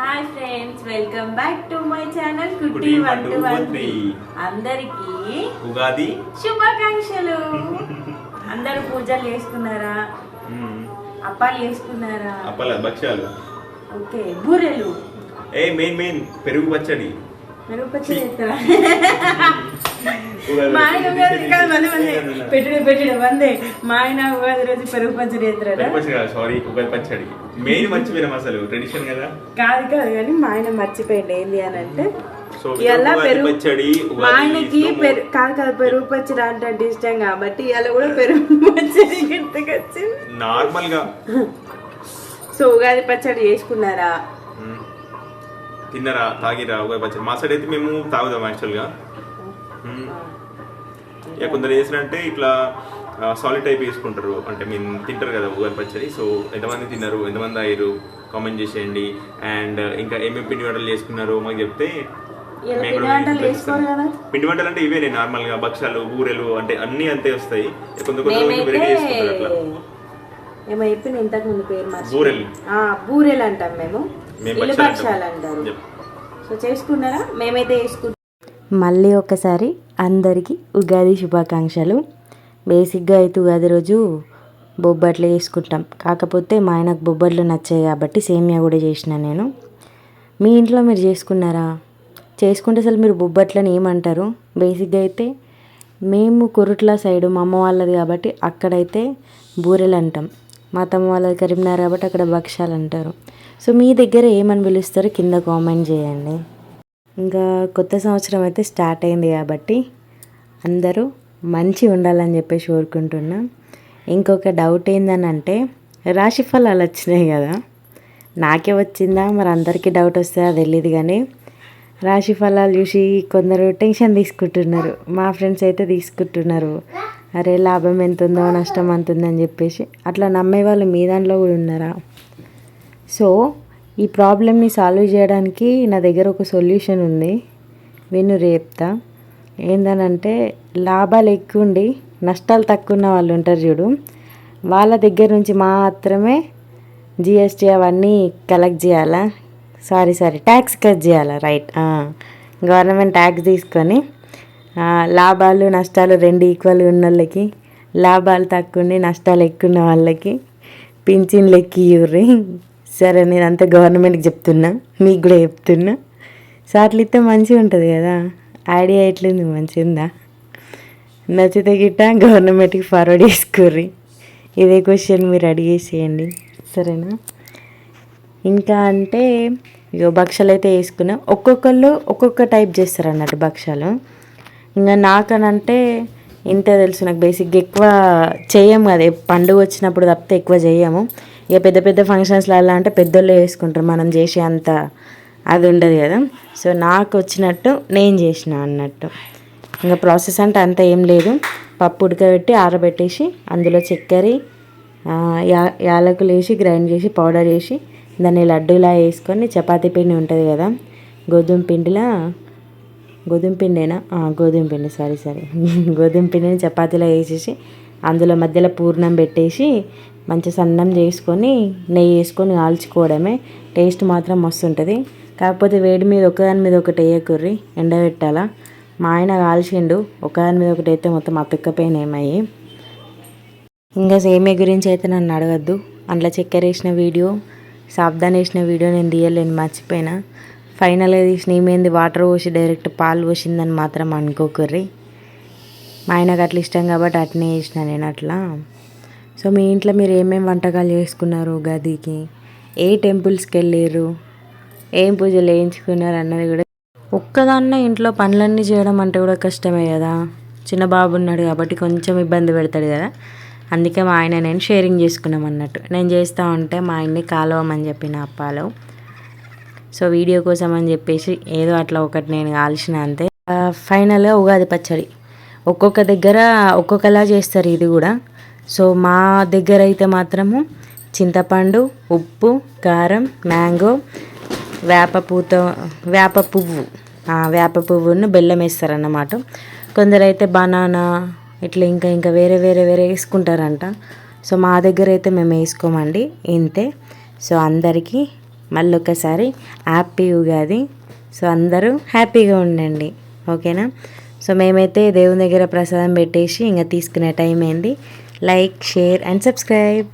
Hi friends, welcome back to my channel కుట్టి 123. అందరికి ఉగాది శుభాకాంక్షలు. అందరూ పూజలు చేసుకున్నారా? అప్పాలు చేసుకున్నారా? అప్పాల భక్ష్యాలు, ఓకే, బూరెలు, మెయిన్ పెరుగు పచ్చడి. పెరుగు పచ్చడి చేస్తారా? మా ఆయన ఉగాది కాదు, పెట్టిన వందే. మా ఆయన ఉగాది రోజు పెరుగు పచ్చడి చేస్తారా? సారీ, ఉగాది పచ్చడి మెయిన్ మర్చిపోయినాం. అసలు ట్రెడిషన్ కదా. కాదు కానీ మా ఆయన మర్చిపోయింది. ఏంది అని అంటే ఇలా పెరుగు పచ్చడి. మా ఆయనకి కాదు పెరుగు పచ్చడి అంటే ఇష్టం కాబట్టి ఇలా కూడా పెరుగు పచ్చడి గుర్తుకొచ్చింది నార్మల్ గా. సో ఉగాది పచ్చడి చేసుకున్నారా? తిన్నరా, తాగిరా? ఉగాది పచ్చడి మా సైడ్ అయితే మేము తాగుదాం యాక్చువల్ గా. ఇక కొందరు చేసినంటే ఇట్లా సాలిడ్ టైప్ వేసుకుంటారు, అంటే మేము తింటారు కదా ఉగాది పచ్చడి. సో ఎంతమంది తిన్నారు, ఎంతమంది అయ్యారు కామెంట్ చేసేయండి. అండ్ ఇంకా ఏమేమి పిండి వంటలు చేసుకున్నారు మాకు చెప్తే పిండి వంటలు అంటే ఇవే నార్మల్ గా భక్షాలు, బూరెలు అంటే అన్ని అంతే వస్తాయి. ఏమో చెప్పింది ఇంతకు ముందు పేరు బూరెలు. బూరెలు అంటాం మేము, భక్షాలు అంటారు. సో చేసుకున్నారా? మేమైతే చేసుకుంటాం. మళ్ళీ ఒకసారి అందరికీ ఉగాది శుభాకాంక్షలు. బేసిక్గా అయితే ఉగాది రోజు బొబ్బట్లు చేసుకుంటాం. కాకపోతే మా ఆయనకు బొబ్బట్లు నచ్చాయి కాబట్టి సేమియా కూడా చేసిన నేను. మీ ఇంట్లో మీరు చేసుకున్నారా? చేసుకుంటే అసలు మీరు బొబ్బట్లని ఏమంటారు? బేసిక్గా అయితే మేము కొరుట్ల సైడు మా అమ్మ వాళ్ళది కాబట్టి అక్కడైతే బూరెలు అంటాం. మా తమ్మ వాళ్ళది కరీంనగర్ కాబట్టి అక్కడ భక్షాలు అంటారు. సో మీ దగ్గర ఏమని పిలుస్తారో కింద కామెంట్ చేయండి. ఇంకా కొత్త సంవత్సరం అయితే స్టార్ట్ అయింది కాబట్టి అందరూ మంచి ఉండాలని చెప్పేసి కోరుకుంటున్నా. ఇంకొక డౌట్ ఏందని అంటే రాశి ఫలాలు వచ్చినాయి కదా, నాకే వచ్చిందా మరి అందరికీ డౌట్ వస్తే అది తెలియదు. కానీ రాశి ఫలాలు చూసి కొందరు టెన్షన్ తీసుకుంటున్నారు. మా ఫ్రెండ్స్ అయితే తీసుకుంటున్నారు, అరే లాభం ఎంత ఉందో నష్టం ఎంత ఉందని చెప్పేసి. అట్లా నమ్మే వాళ్ళు మీ దాంట్లో కూడా ఉన్నారా? సో ఈ ప్రాబ్లమ్ని సాల్వ్ చేయడానికి నా దగ్గర ఒక సొల్యూషన్ ఉంది, విను రేపుతా. ఏందనంటే లాభాలు ఎక్కువ ఉండి నష్టాలు తక్కువ ఉన్న వాళ్ళు ఉంటారు చూడు, వాళ్ళ దగ్గర నుంచి మాత్రమే జిఎస్టీ అవన్నీ కలెక్ట్ చేయాలా, సారీ ట్యాక్స్ కట్ చేయాలా, రైట్. గవర్నమెంట్ ట్యాక్స్ తీసుకొని లాభాలు నష్టాలు రెండు ఈక్వల్గా ఉన్న వాళ్ళకి, లాభాలు తక్కువ ఉండి నష్టాలు ఎక్కువ ఉన్న వాళ్ళకి పింఛన్లు ఎక్కియుర్రి. సరే, నేను అంతా గవర్నమెంట్కి చెప్తున్నా, మీకు కూడా చెప్తున్నా. సో అట్లిస్తే మంచిగా ఉంటుంది కదా. ఐడియా ఎట్లుంది, మంచిగా ఉందా? నచ్చితే గిట్ట గవర్నమెంట్కి ఫార్వర్డ్ చేసుకోర్రి. ఇదే క్వశ్చన్ మీరు అడిగేసేయండి, సరేనా? ఇంకా అంటే ఇక భక్షాలు అయితే వేసుకున్నాం. ఒక్కొక్కళ్ళు ఒక్కొక్క టైప్ చేస్తారు అన్నట్టు భక్షాలు. ఇంకా నాకనంటే ఇంత తెలుసు, నాకు బేసిక్గా ఎక్కువ చేయము కదా, పండుగ వచ్చినప్పుడు తప్పితే ఎక్కువ చేయము. ఇక పెద్ద పెద్ద ఫంక్షన్స్లో అలా అంటే పెద్దోళ్ళు వేసుకుంటారు, మనం చేసే అంత అది ఉండదు కదా. సో నాకు వచ్చినట్టు నేను చేసిన అన్నట్టు. ఇంకా ప్రాసెస్ అంటే అంత ఏం లేదు, పప్పు ఉడకబెట్టి ఆరబెట్టేసి అందులో చక్కెర యాలకులు వేసి గ్రైండ్ చేసి పౌడర్ చేసి దాన్ని లడ్డూలా వేసుకొని, చపాతీ పిండి ఉంటుంది కదా గోధుమ పిండిని చపాతీలో వేసేసి అందులో మధ్యలో పూర్ణం పెట్టేసి మంచి సన్నం చేసుకొని నెయ్యి వేసుకొని కాల్చుకోవడమే. టేస్ట్ మాత్రం మస్తు ఉంటుంది. కాకపోతే వేడి మీద ఒకదాని మీద ఒకటి వేయకుర్రి, ఎండబెట్టాలా. మా ఆయన కాల్చిండు, ఒకదాని మీద ఒకటి అయితే మొత్తం అతుక్కపోయిన ఏమయ్యి. ఇంకా సేమియా గురించి అయితే నన్ను అడగద్దు, అందులో చక్కెర వేసిన వీడియో, సాబ్దాన్ వేసిన వీడియో నేను తీయలేను, మర్చిపోయినా. ఫైనల్గా తీసిన ఏమైంది, వాటర్ పోసి డైరెక్ట్ పాలు పోసిందని మాత్రం అనుకోకుర్రి. మా ఆయనకు అట్లా ఇష్టం కాబట్టి అట్నే చేసిన నేను అట్లా. సో మీ ఇంట్లో మీరు ఏమేమి వంటకాలు చేసుకున్నారు ఉగాదికి, ఏ టెంపుల్స్కి వెళ్ళారు, ఏం పూజలు వేయించుకున్నారు అన్నది కూడా. ఒక్కదాన్నే ఇంట్లో పనులన్నీ చేయడం అంటే కూడా కష్టమే కదా. చిన్న బాబు ఉన్నాడు కాబట్టి కొంచెం ఇబ్బంది పెడతాడు కదా. అందుకే మా ఆయన నేను షేరింగ్ చేసుకున్నాం అన్నట్టు. నేను చేస్తూ ఉంటే మా ఆయన్ని కాలవమని చెప్పిన అప్పాలు. సో వీడియో కోసం అని చెప్పేసి ఏదో అట్లా ఒకటి నేను కాల్చిన అంతే. ఫైనల్గా ఉగాది పచ్చడి ఒక్కొక్క దగ్గర ఒక్కొక్కలా చేస్తారు ఇది కూడా. సో మా దగ్గర అయితే మాత్రము చింతపండు, ఉప్పు, కారం, మ్యాంగో, వేప పువ్వును బెల్లం వేస్తారన్నమాట. కొందరైతే బనానా ఇట్లా ఇంకా వేరే వేసుకుంటారంట. సో మా దగ్గర అయితే మేము వేసుకోమండి ఇంతే. సో అందరికీ మళ్ళీ ఒకసారి హ్యాపీ ఉగాది. సో అందరూ హ్యాపీగా ఉండండి, ఓకేనా. సో మేమైతే దేవుని దగ్గర ప్రసాదం పెట్టేసి ఇంకా తీసుకునే టైం అయింది. Like, share and subscribe.